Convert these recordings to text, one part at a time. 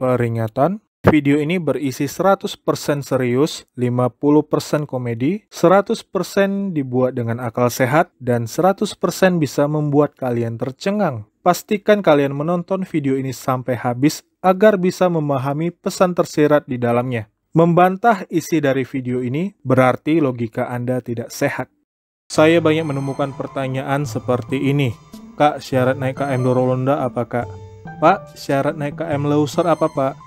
Peringatan, video ini berisi 100% serius, 50% komedi, 100% dibuat dengan akal sehat, dan 100% bisa membuat kalian tercengang. Pastikan kalian menonton video ini sampai habis agar bisa memahami pesan tersirat di dalamnya. Membantah isi dari video ini berarti logika Anda tidak sehat. Saya banyak menemukan pertanyaan seperti ini. Kak, syarat naik KM Dorolonda apa kak? Pak, syarat naik KM Leuser apa pak?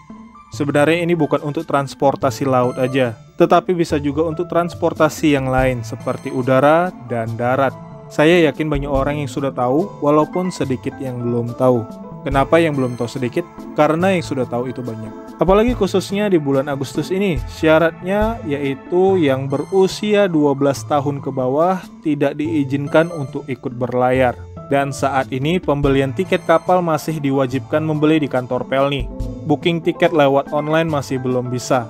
Sebenarnya ini bukan untuk transportasi laut aja, tetapi bisa juga untuk transportasi yang lain seperti udara dan darat. Saya yakin banyak orang yang sudah tahu, walaupun sedikit yang belum tahu. Kenapa yang belum tahu sedikit? Karena yang sudah tahu itu banyak. Apalagi khususnya di bulan Agustus ini, syaratnya yaitu yang berusia 12 tahun ke bawah tidak diizinkan untuk ikut berlayar. Dan saat ini pembelian tiket kapal masih diwajibkan membeli di kantor Pelni. Booking tiket lewat online masih belum bisa.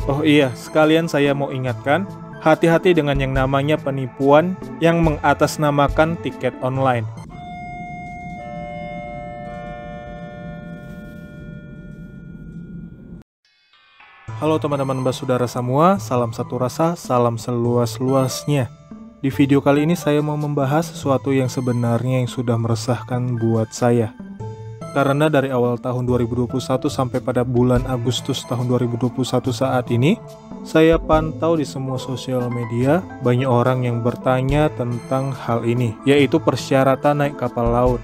Oh iya, sekalian saya mau ingatkan, hati-hati dengan yang namanya penipuan yang mengatasnamakan tiket online. Halo teman-teman saudara semua, salam satu rasa, salam seluas-luasnya. Di video kali ini saya mau membahas sesuatu yang sebenarnya yang sudah meresahkan buat saya. Karena dari awal tahun 2021 sampai pada bulan Agustus tahun 2021 saat ini, saya pantau di semua sosial media banyak orang yang bertanya tentang hal ini, yaitu persyaratan naik kapal laut.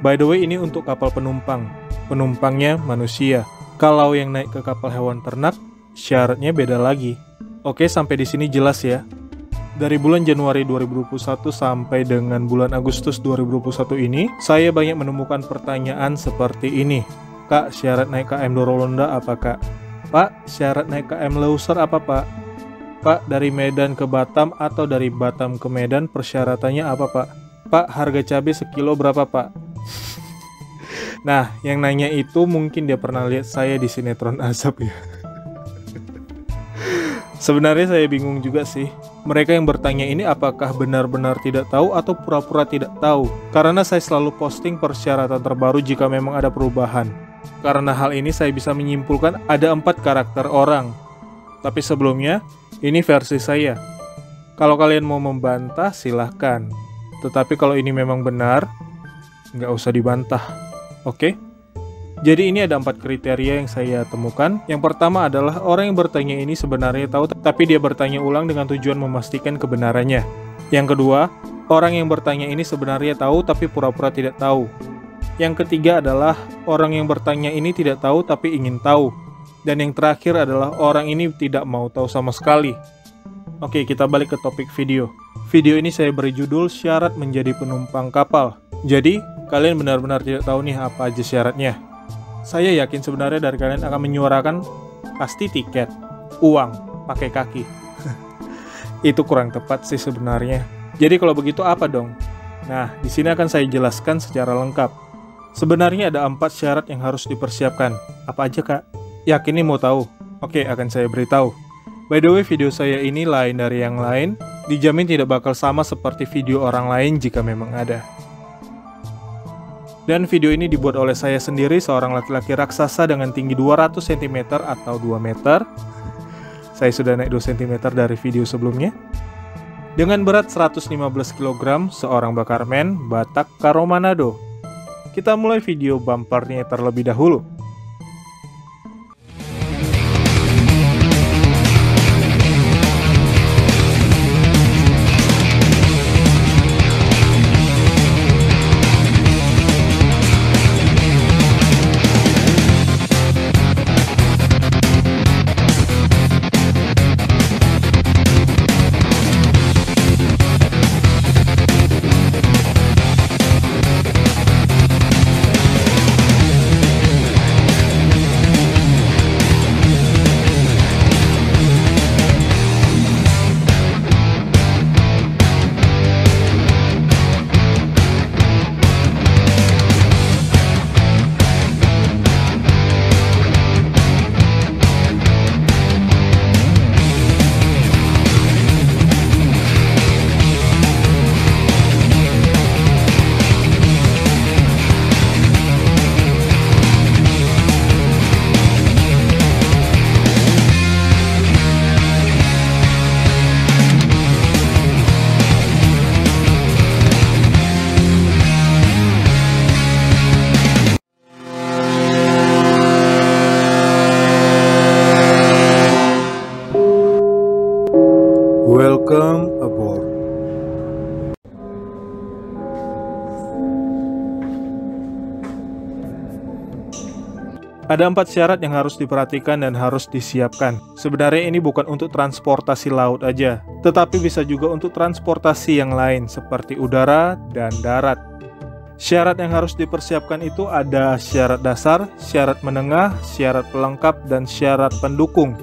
By the way, ini untuk kapal penumpang. Penumpangnya manusia. Kalau yang naik ke kapal hewan ternak, syaratnya beda lagi. Oke, sampai di sini jelas ya. Dari bulan Januari 2021 sampai dengan bulan Agustus 2021 ini, saya banyak menemukan pertanyaan seperti ini. Kak, syarat naik KM Dorolonda apa kak? Pak, syarat naik KM Leuser apa pak? Pak, dari Medan ke Batam atau dari Batam ke Medan persyaratannya apa pak? Pak, harga cabai sekilo berapa pak? Nah, yang nanya itu mungkin dia pernah lihat saya di sinetron Azab ya. Sebenarnya saya bingung juga sih. Mereka yang bertanya ini apakah benar-benar tidak tahu atau pura-pura tidak tahu? Karena saya selalu posting persyaratan terbaru jika memang ada perubahan. Karena hal ini saya bisa menyimpulkan ada 4 karakter orang. Tapi sebelumnya, ini versi saya. Kalau kalian mau membantah, silahkan. Tetapi kalau ini memang benar, nggak usah dibantah. Oke? Jadi ini ada 4 kriteria yang saya temukan. Yang pertama adalah orang yang bertanya ini sebenarnya tahu, tapi dia bertanya ulang dengan tujuan memastikan kebenarannya. Yang kedua, orang yang bertanya ini sebenarnya tahu, tapi pura-pura tidak tahu. Yang ketiga adalah orang yang bertanya ini tidak tahu, tapi ingin tahu. Dan yang terakhir adalah orang ini tidak mau tahu sama sekali. Oke, kita balik ke topik video. Video ini saya beri judul Syarat Menjadi Penumpang Kapal. Jadi, kalian benar-benar tidak tahu nih apa aja syaratnya. Saya yakin sebenarnya dari kalian akan menyuarakan pasti tiket, uang, pakai kaki. Itu kurang tepat sih sebenarnya. Jadi kalau begitu apa dong? Nah, di sini akan saya jelaskan secara lengkap. Sebenarnya ada 4 syarat yang harus dipersiapkan. Apa aja kak? Yakin nih mau tahu? Oke, akan saya beritahu. By the way, video saya ini lain dari yang lain. Dijamin tidak bakal sama seperti video orang lain jika memang ada. Dan video ini dibuat oleh saya sendiri, seorang laki-laki raksasa dengan tinggi 200 cm atau 2 meter. Saya sudah naik 2 cm dari video sebelumnya. Dengan berat 115 kg, seorang bakarmen, Batak, Karo Manado. Kita mulai video bumpernya terlebih dahulu. Ada 4 syarat yang harus diperhatikan dan harus disiapkan. Sebenarnya ini bukan untuk transportasi laut aja, tetapi bisa juga untuk transportasi yang lain seperti udara dan darat. Syarat yang harus dipersiapkan itu ada syarat dasar, syarat menengah, syarat pelengkap, dan syarat pendukung.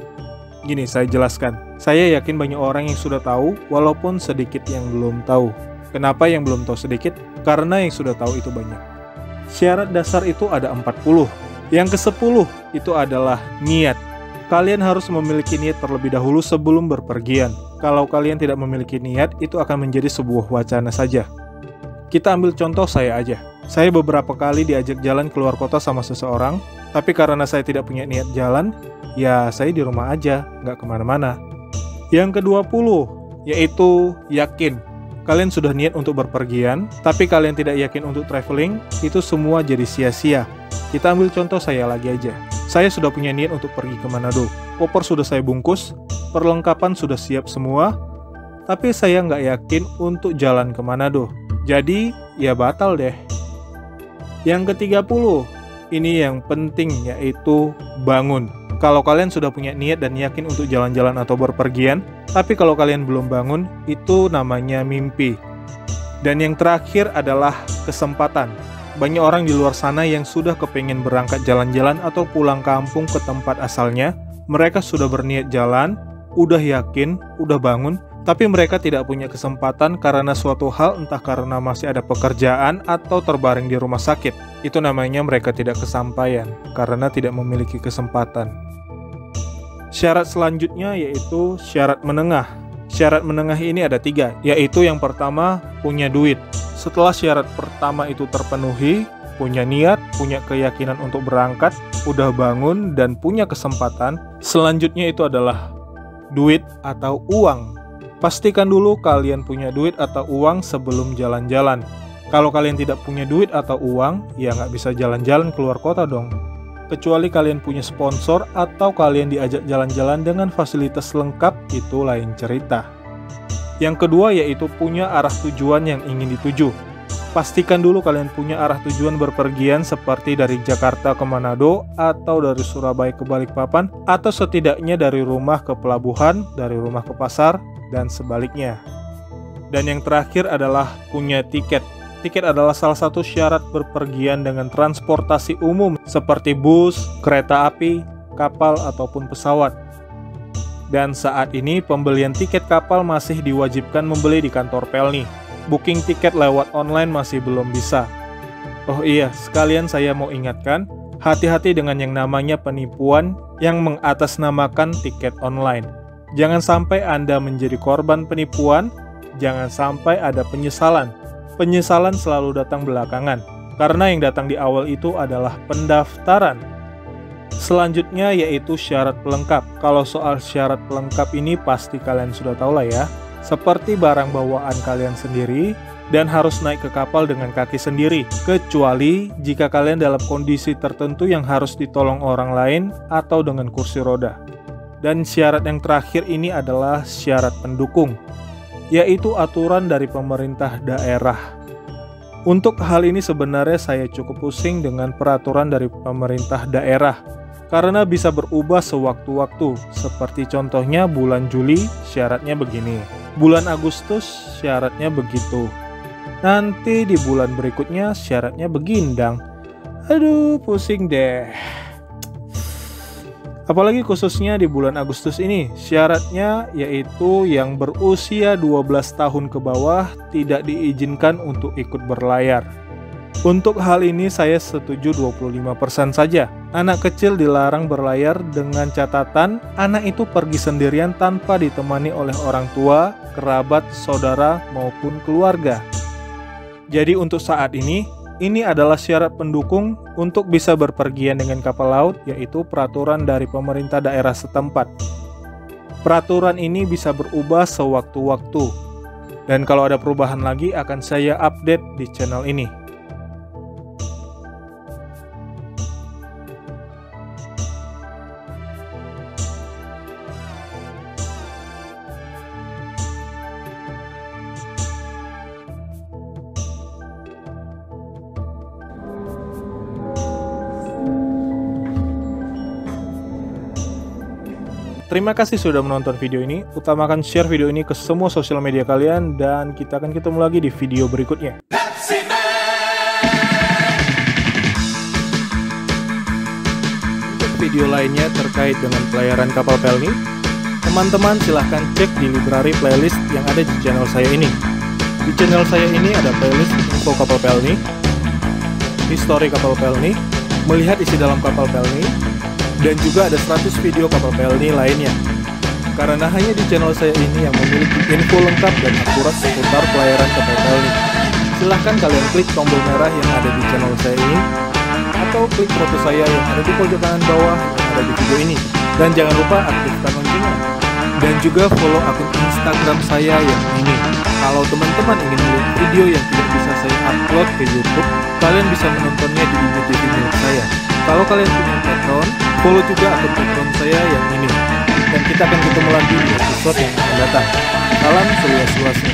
Gini saya jelaskan. Saya yakin banyak orang yang sudah tahu, walaupun sedikit yang belum tahu. Kenapa yang belum tahu sedikit? Karena yang sudah tahu itu banyak. Syarat dasar itu ada 40. Yang ke-10 itu adalah niat. Kalian harus memiliki niat terlebih dahulu sebelum berpergian. Kalau kalian tidak memiliki niat, itu akan menjadi sebuah wacana saja. Kita ambil contoh saya aja. Saya beberapa kali diajak jalan keluar kota sama seseorang, tapi karena saya tidak punya niat jalan, ya saya di rumah aja, nggak kemana-mana. Yang ke-20, yaitu yakin. Kalian sudah niat untuk berpergian, tapi kalian tidak yakin untuk traveling, itu semua jadi sia-sia. Kita ambil contoh saya lagi aja. Saya sudah punya niat untuk pergi ke Manado. Koper sudah saya bungkus, perlengkapan sudah siap semua, tapi saya nggak yakin untuk jalan ke Manado. Jadi, ya batal deh. Yang ke-30, ini yang penting yaitu bangun. Kalau kalian sudah punya niat dan yakin untuk jalan-jalan atau berpergian, tapi kalau kalian belum bangun, itu namanya mimpi. Dan yang terakhir adalah kesempatan. Banyak orang di luar sana yang sudah kepengen berangkat jalan-jalan atau pulang kampung ke tempat asalnya. Mereka sudah berniat jalan, udah yakin, udah bangun, tapi mereka tidak punya kesempatan karena suatu hal, entah karena masih ada pekerjaan atau terbaring di rumah sakit. Itu namanya mereka tidak kesampaian, karena tidak memiliki kesempatan. Syarat selanjutnya yaitu syarat menengah. Syarat menengah ini ada 3, yaitu yang pertama, punya duit. Setelah syarat pertama itu terpenuhi, punya niat, punya keyakinan untuk berangkat, udah bangun, dan punya kesempatan, selanjutnya itu adalah duit atau uang. Pastikan dulu kalian punya duit atau uang sebelum jalan-jalan. Kalau kalian tidak punya duit atau uang, ya nggak bisa jalan-jalan keluar kota dong. Kecuali kalian punya sponsor atau kalian diajak jalan-jalan dengan fasilitas lengkap, itu lain cerita. Yang kedua yaitu punya arah tujuan yang ingin dituju. Pastikan dulu kalian punya arah tujuan berpergian seperti dari Jakarta ke Manado, atau dari Surabaya ke Balikpapan, atau setidaknya dari rumah ke pelabuhan, dari rumah ke pasar, dan sebaliknya. Dan yang terakhir adalah punya tiket. Tiket adalah salah satu syarat berpergian dengan transportasi umum seperti bus, kereta api, kapal, ataupun pesawat. Dan saat ini pembelian tiket kapal masih diwajibkan membeli di kantor Pelni. Booking tiket lewat online masih belum bisa. Oh iya, sekalian saya mau ingatkan, hati-hati dengan yang namanya penipuan yang mengatasnamakan tiket online. Jangan sampai Anda menjadi korban penipuan, jangan sampai ada penyesalan. Penyesalan selalu datang belakangan, karena yang datang di awal itu adalah pendaftaran. Selanjutnya yaitu syarat pelengkap. Kalau soal syarat pelengkap ini pasti kalian sudah tahu lah ya. Seperti barang bawaan kalian sendiri, dan harus naik ke kapal dengan kaki sendiri, kecuali jika kalian dalam kondisi tertentu yang harus ditolong orang lain atau dengan kursi roda. Dan syarat yang terakhir ini adalah syarat pendukung, yaitu aturan dari pemerintah daerah. Untuk hal ini sebenarnya saya cukup pusing dengan peraturan dari pemerintah daerah, karena bisa berubah sewaktu-waktu. Seperti contohnya bulan Juli syaratnya begini, bulan Agustus syaratnya begitu, nanti di bulan berikutnya syaratnya begindang. Aduh, pusing deh. Apalagi khususnya di bulan Agustus ini, syaratnya yaitu yang berusia 12 tahun ke bawah tidak diizinkan untuk ikut berlayar. Untuk hal ini saya setuju 25% saja. Anak kecil dilarang berlayar dengan catatan anak itu pergi sendirian tanpa ditemani oleh orang tua, kerabat, saudara, maupun keluarga. Jadi untuk saat ini adalah syarat pendukung untuk bisa berpergian dengan kapal laut, yaitu peraturan dari pemerintah daerah setempat. Peraturan ini bisa berubah sewaktu-waktu, dan kalau ada perubahan lagi akan saya update di channel ini. Terima kasih sudah menonton video ini. Utamakan share video ini ke semua sosial media kalian, dan kita akan ketemu lagi di video berikutnya. Untuk video lainnya terkait dengan pelayaran kapal Pelni, teman-teman silahkan cek di library playlist yang ada di channel saya ini. Di channel saya ini ada playlist info kapal Pelni, histori kapal Pelni, melihat isi dalam kapal Pelni, dan juga ada 100 video kapal Pelni lainnya. Karena hanya di channel saya ini yang memiliki info lengkap dan akurat seputar pelayaran kapal Pelni. Silahkan kalian klik tombol merah yang ada di channel saya ini, atau klik foto saya yang ada di pojok kanan bawah yang ada di video ini. Dan jangan lupa aktifkan loncengnya. Dan juga follow akun Instagram saya yang ini. Kalau teman-teman ingin melihat video yang tidak bisa saya upload ke YouTube, kalian bisa menontonnya di IGTV milik saya. Kalau kalian punya Patreon, follow juga akun Patreon saya yang ini. Dan kita akan ketemu lagi di episode yang akan datang. Salam seluas-luasnya.